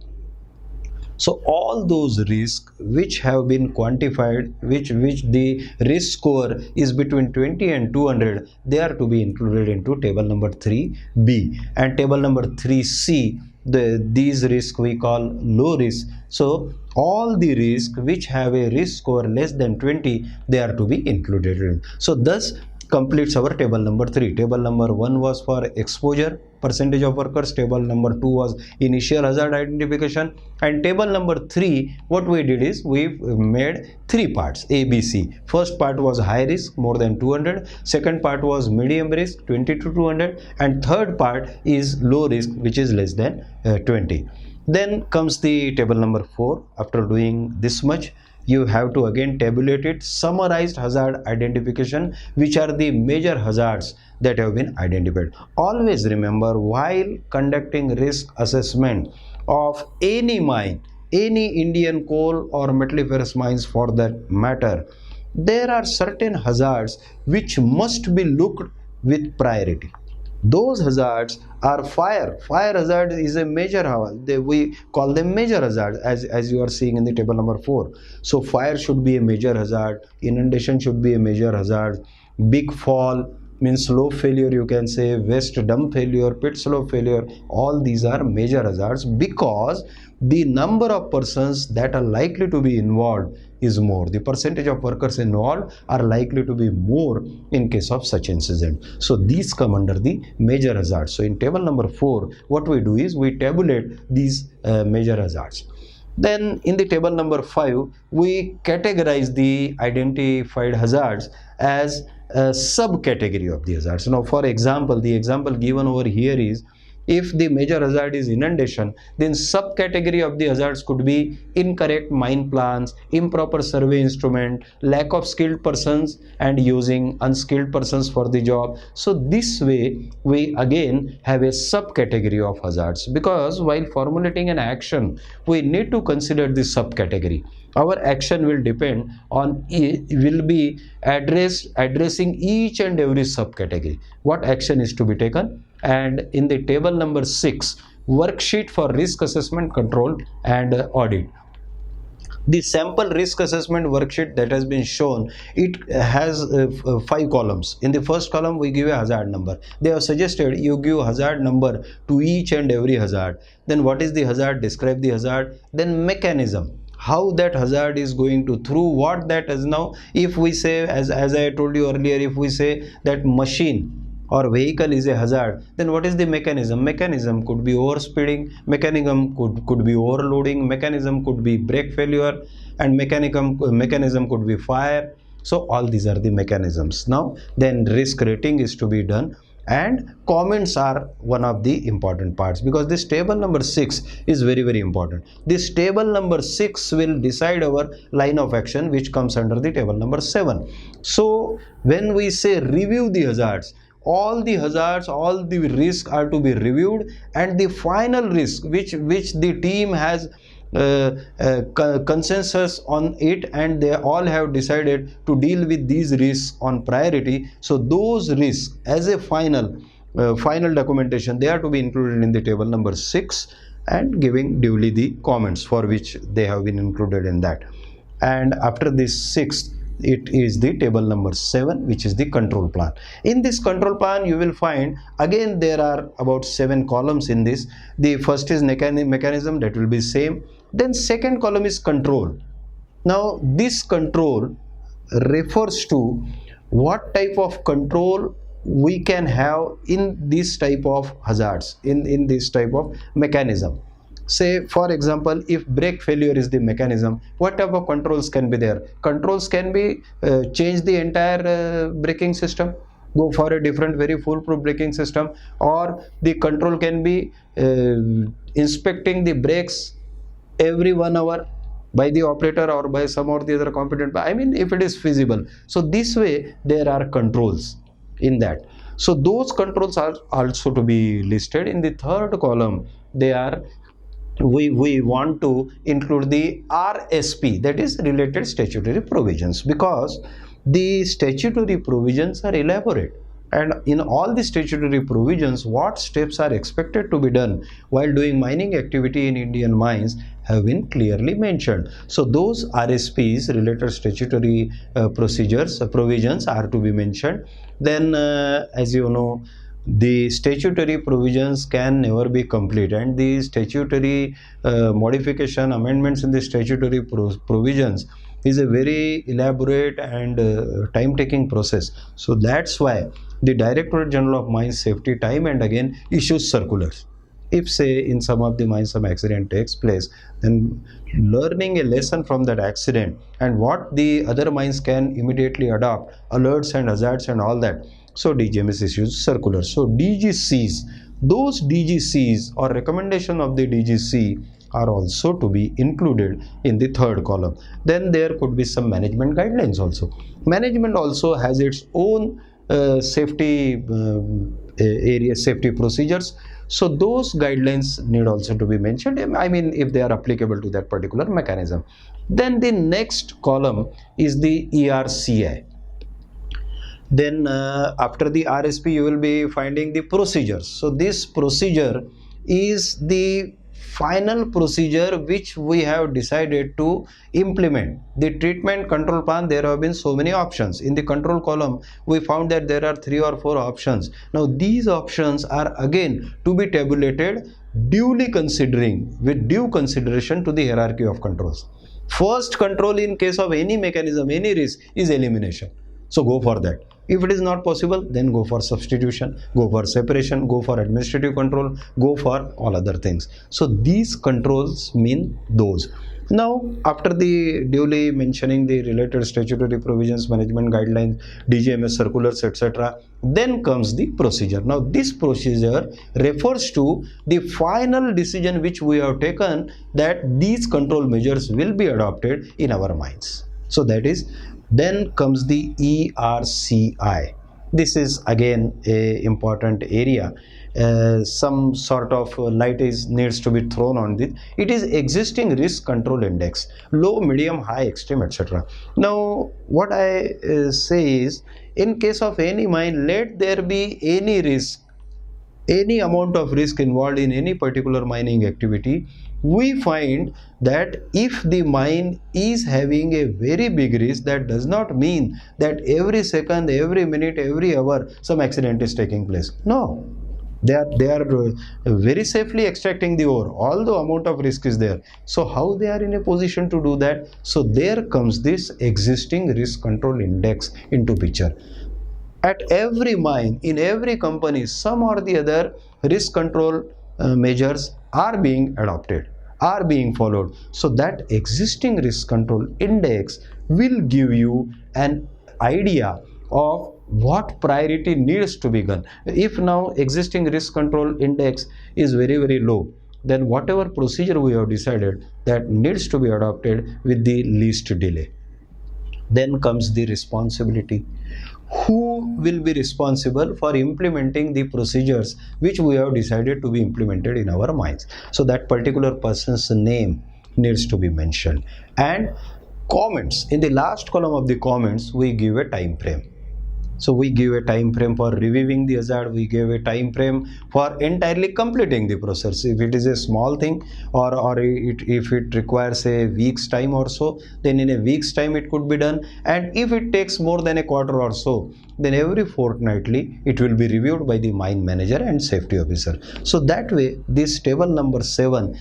So all those risks which have been quantified, which the risk score is between 20 and 200, they are to be included into table number 3B, and table number 3C these risks we call low risk. So all the risk which have a risk score less than 20, they are to be included in. So thus completes our table number 3. Table number 1 was for exposure, percentage of workers. Table number 2 was initial hazard identification, and table number 3, what we did is we made 3 parts, A, B, C. First part was high risk, more than 200. Second part was medium risk, 20 to 200, and third part is low risk, which is less than 20. Then comes the table number 4. After doing this much, you have to again tabulate it, summarized hazard identification, which are the major hazards that have been identified. Always remember, while conducting risk assessment of any mine, any Indian coal or metalliferous mines for that matter, there are certain hazards which must be looked with priority. Those hazards are fire. Fire hazard is a major hazard. We call them major hazard, as you are seeing in the table number 4. So fire should be a major hazard, inundation should be a major hazard, big fall means slope failure, you can say, waste dump failure, pit slope failure. All these are major hazards because the number of persons that are likely to be involved is more. The percentage of workers involved are likely to be more in case of such incident. So these come under the major hazards. So in table number 4, what we do is we tabulate these major hazards. Then in the table number 5, we categorize the identified hazards as a subcategory of the hazards. Now, for example, the example given over here is, if the major hazard is inundation, then subcategory of the hazards could be incorrect mine plans, improper survey instrument, lack of skilled persons and using unskilled persons for the job. So this way we again have a subcategory of hazards, because while formulating an action we need to consider the subcategory. Our action will depend on, will be addressing each and every subcategory, what action is to be taken. And in the table number 6, worksheet for risk assessment, control and audit. The sample risk assessment worksheet that has been shown, it has 5 columns. In the first column we give a hazard number. They have suggested you give hazard number to each and every hazard. Then what is the hazard, describe the hazard. Then mechanism, how that hazard is going to, through what that is. Now if we say, as I told you earlier, if we say that machine or vehicle is a hazard, then what is the mechanism? Mechanism could be overspeeding, mechanism could be overloading, mechanism could be brake failure, and mechanism could be fire. So all these are the mechanisms. Now then risk rating is to be done, and comments are one of the important parts, because this table number 6 is very, very important. This table number 6 will decide our line of action, which comes under the table number 7. So when we say review the hazards, all the hazards, all the risks are to be reviewed, and the final risk which the team has consensus on it, and they all have decided to deal with these risks on priority. So those risks as a final documentation, they are to be included in the table number 6 and giving duly the comments for which they have been included in that. And after this 6th, it is the table number 7, which is the control plan. In this control plan you will find again there are about 7 columns in this. The first is mechanism, that will be same. Then second column is control. Now this control refers to what type of control we can have in this type of hazards, in this type of mechanism. Say for example, if brake failure is the mechanism, what type of controls can be there? Controls can be change the entire braking system, go for a different very foolproof braking system, or the control can be inspecting the brakes every 1 hour by the operator or by some or the other competent, I mean if it is feasible. So this way there are controls in that. So those controls are also to be listed. In the third column, they are, we want to include the RSP, that is related statutory provisions, because the statutory provisions are elaborate, and in all the statutory provisions what steps are expected to be done while doing mining activity in Indian mines have been clearly mentioned. So those RSPs, related statutory provisions are to be mentioned. Then as you know, the statutory provisions can never be complete, and the statutory modification amendments in the statutory provisions is a very elaborate and time-taking process. So that's why the Directorate General of Mines Safety time and again issues circulars. If say in some of the mines some accident takes place, then learning a lesson from that accident and what the other mines can immediately adopt, alerts and hazards and all that. So DGMS issues circulars. So DGCs, those DGCs or recommendation of the DGC are also to be included in the third column. Then there could be some management guidelines also. Management also has its own safety safety procedures. So those guidelines need also to be mentioned, I mean, if they are applicable to that particular mechanism. Then the next column is the ERCI. Then after the RSP you will be finding the procedures. So this procedure is the final procedure which we have decided to implement. The treatment control plan, there have been so many options. In the control column we found that there are 3 or 4 options. Now these options are again to be tabulated, duly considering, with due consideration to the hierarchy of controls. First control in case of any mechanism, any risk, is elimination. So go for that. If it is not possible, then go for substitution, go for separation, go for administrative control, go for all other things. So these controls mean those. Now after the duly mentioning the related statutory provisions, management guidelines, DGMS circulars, etc., then comes the procedure. Now this procedure refers to the final decision which we have taken that these control measures will be adopted in our mines. So that is, then comes the ERCI. This is again a important area. Some sort of light needs to be thrown on this. It is existing risk control index, low, medium, high, extreme, etc. Now what I say is, in case of any mine, let there be any risk, any amount of risk involved in any particular mining activity, we find that if the mine is having a very big risk, that does not mean that every second, every minute, every hour some accident is taking place. No, they are very safely extracting the ore, although amount of risk is there. So how they are in a position to do that? So there comes this existing risk control index into picture. At every mine, in every company, some or the other risk control measures are being adopted, are being followed. So that existing risk control index will give you an idea of what priority needs to be done. If now existing risk control index is very, very low, then whatever procedure we have decided, that needs to be adopted with the least delay. Then comes the responsibility. Who will be responsible for implementing the procedures which we have decided to be implemented in our mines? So that particular person's name needs to be mentioned. And comments, in the last column of the comments we give a time frame. So we give a time frame for reviewing the hazard, we give a time frame for entirely completing the process. If it is a small thing or if it requires a week's time or so, then in a week's time it could be done. And if it takes more than a quarter or so, then every fortnightly it will be reviewed by the mine manager and safety officer. So that way this table number 7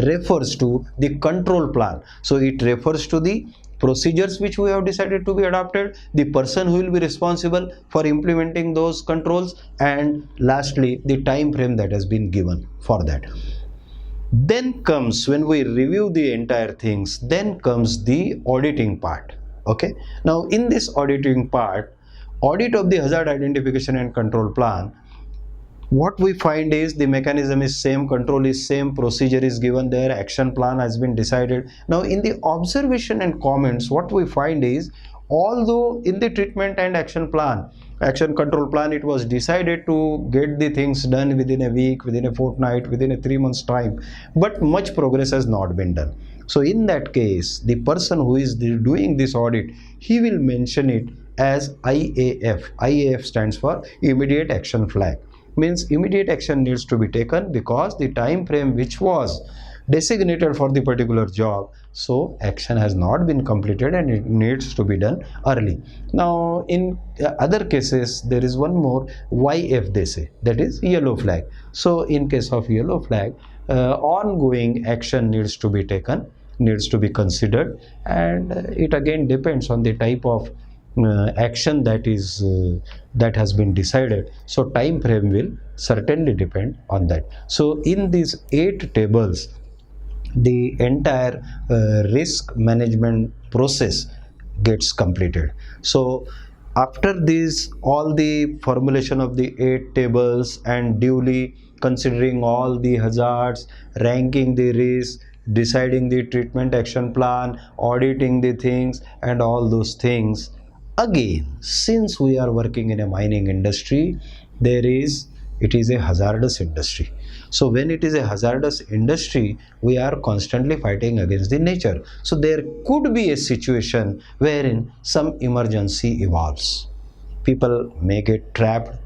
refers to the control plan. So it refers to the procedures which we have decided to be adopted, the person who will be responsible for implementing those controls, and lastly the time frame that has been given for that. Then comes, when we review the entire things, then comes the auditing part. Okay, now in this auditing part, audit of the hazard identification and control plan, what we find is the mechanism is same, control is same, procedure is given there, action plan has been decided. Now in the observation and comments, what we find is, although in the treatment and action plan, action control plan, it was decided to get the things done within a week, within a fortnight, within a 3 months time, but much progress has not been done. So in that case, the person who is doing this audit, he will mention it as IAF. IAF stands for immediate action flag. Means immediate action needs to be taken because the time frame which was designated for the particular job, so action has not been completed and it needs to be done early. Now in other cases there is one more YF they say, that is yellow flag. So in case of yellow flag, ongoing action needs to be taken, needs to be considered, and it again depends on the type of action that has been decided. So time frame will certainly depend on that. So in these 8 tables, the entire risk management process gets completed. So after this, all the formulation of the 8 tables and duly considering all the hazards, ranking the risk, deciding the treatment action plan, auditing the things and all those things, again, since we are working in a mining industry, it is a hazardous industry. So when it is a hazardous industry, we are constantly fighting against the nature. So there could be a situation wherein some emergency evolves. People may get trapped,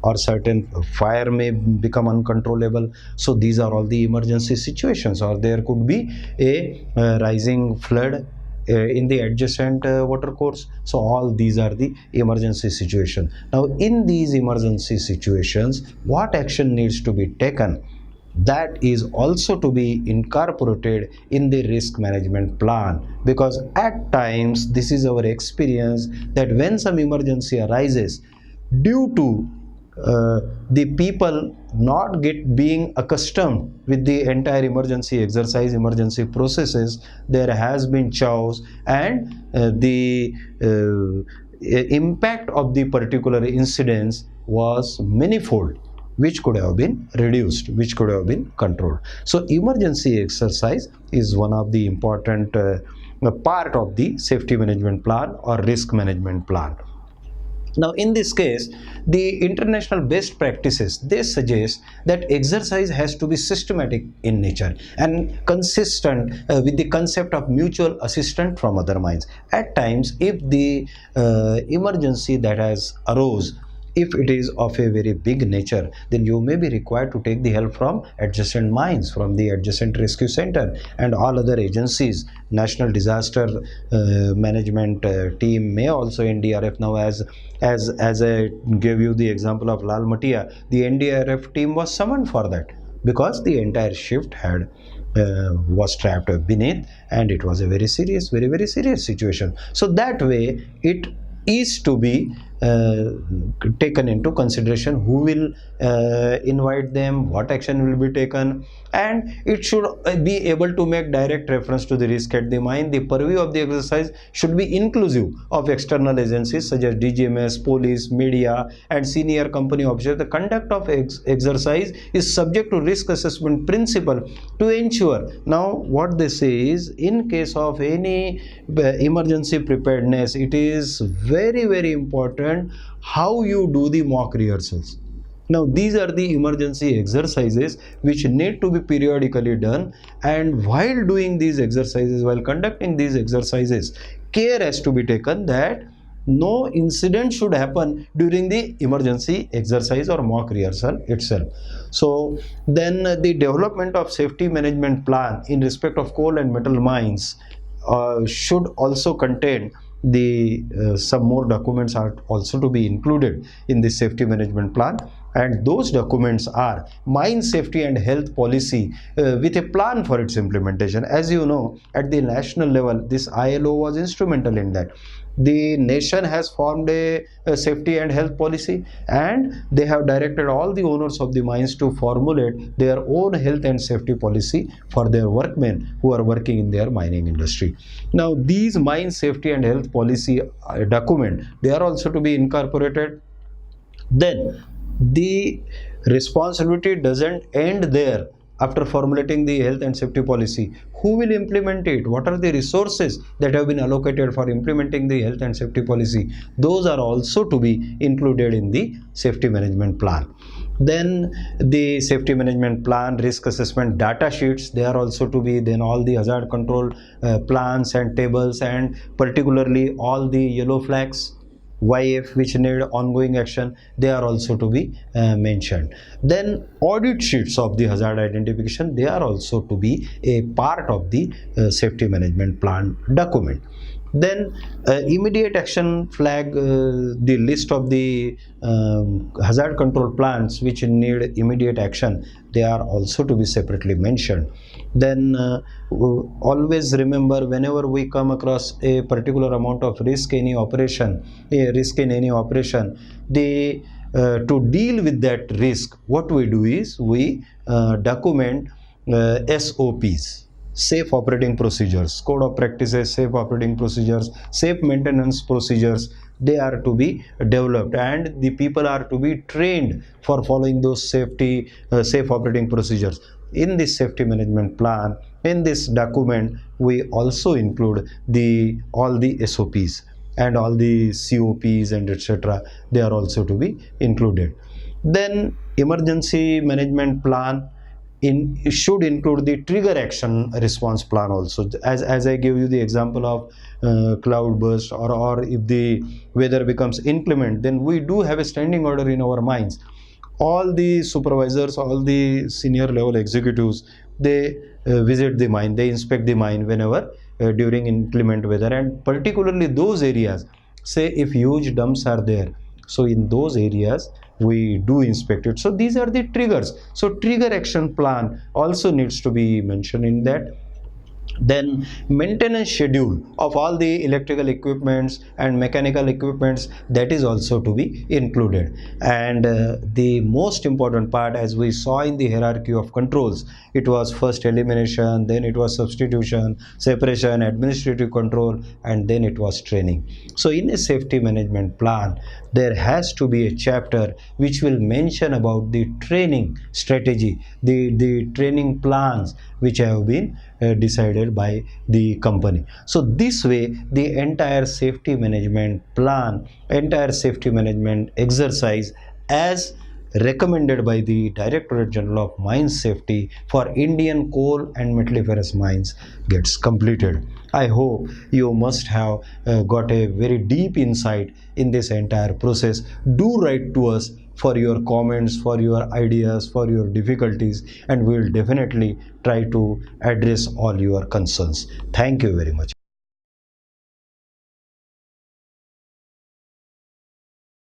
or certain fire may become uncontrollable. So these are all the emergency situations. Or there could be a rising flood in the adjacent water course. So all these are the emergency situation. Now in these emergency situations, what action needs to be taken, that is also to be incorporated in the risk management plan, because at times this is our experience that when some emergency arises, due to the people not being accustomed with the entire emergency exercise, emergency processes, there has been chaos, and the impact of the particular incidents was manifold, which could have been reduced, which could have been controlled. So emergency exercise is one of the important part of the safety management plan or risk management plan. Now in this case, the international best practices, they suggest that exercise has to be systematic in nature and consistent with the concept of mutual assistance from other mines. At times, if the emergency that has arose, if it is of a very big nature, then you may be required to take the help from adjacent mines, from the adjacent rescue center and all other agencies. National disaster management team may also, NDRF now, as I gave you the example of Lal Matia, the NDRF team was summoned for that because the entire shift had was trapped beneath, and it was a very serious, very serious situation. So that way it is to be taken into consideration, who will invite them, what action will be taken, and it should be able to make direct reference to the risk at the mine. The purview of the exercise should be inclusive of external agencies such as DGMS, police, media and senior company officers. The conduct of exercise is subject to risk assessment principle to ensure. Now what they say is, in case of any emergency preparedness, it is very important how you do the mock rehearsals. Now these are the emergency exercises which need to be periodically done, and while doing these exercises, while conducting these exercises, care has to be taken that no incident should happen during the emergency exercise or mock rehearsal itself. So then the development of safety management plan in respect of coal and metal mines should also contain the some more documents are also to be included in the safety management plan, and those documents are mine safety and health policy with a plan for its implementation. As you know, at the national level, this ILO was instrumental in that. The nation has formed a safety and health policy, and they have directed all the owners of the mines to formulate their own health and safety policy for their workmen who are working in their mining industry. Now these mine safety and health policy document, they are also to be incorporated. Then the responsibility doesn't end there. After formulating the health and safety policy, who will implement it? What are the resources that have been allocated for implementing the health and safety policy? Those are also to be included in the safety management plan. Then the safety management plan, risk assessment data sheets, they are also to be, then all the hazard control plans and tables, and particularly all the yellow flags, YF which need ongoing action, they are also to be mentioned. Then audit sheets of the hazard identification, they are also to be a part of the safety management plan document. Then immediate action flag, the list of the hazard control plans which need immediate action, they are also to be separately mentioned. Then always remember, whenever we come across a particular amount of risk in any operation, the to deal with that risk, what we do is we document SOPs, safe operating procedures, code of practices, safe operating procedures, safe maintenance procedures. They are to be developed, and the people are to be trained for following those safe operating procedures. In this safety management plan, in this document, we also include all the SOPs and all the COPs and etc. They are also to be included. Then emergency management plan should include the trigger action response plan also. As I gave you the example of cloud burst, or if the weather becomes inclement, then we do have a standing order in our minds. All the supervisors, all the senior level executives, they visit the mine, they inspect the mine whenever during inclement weather, and particularly those areas, say if huge dumps are there, so in those areas we do inspect it. So these are the triggers. So trigger action plan also needs to be mentioned in that. Then maintenance schedule of all the electrical equipments and mechanical equipments, that is also to be included. And the most important part, as we saw in the hierarchy of controls, it was first elimination, then it was substitution, separation, administrative control, and then it was training. So in a safety management plan, there has to be a chapter which will mention about the training strategy, the training plans which have been decided by the company. So this way, the entire safety management plan, entire safety management exercise, as recommended by the Directorate General of Mines Safety for Indian coal and metalliferous mines, gets completed. I hope you must have got a very deep insight in this entire process. Do write to us for your comments, for your ideas, for your difficulties, and we will definitely try to address all your concerns. Thank you very much.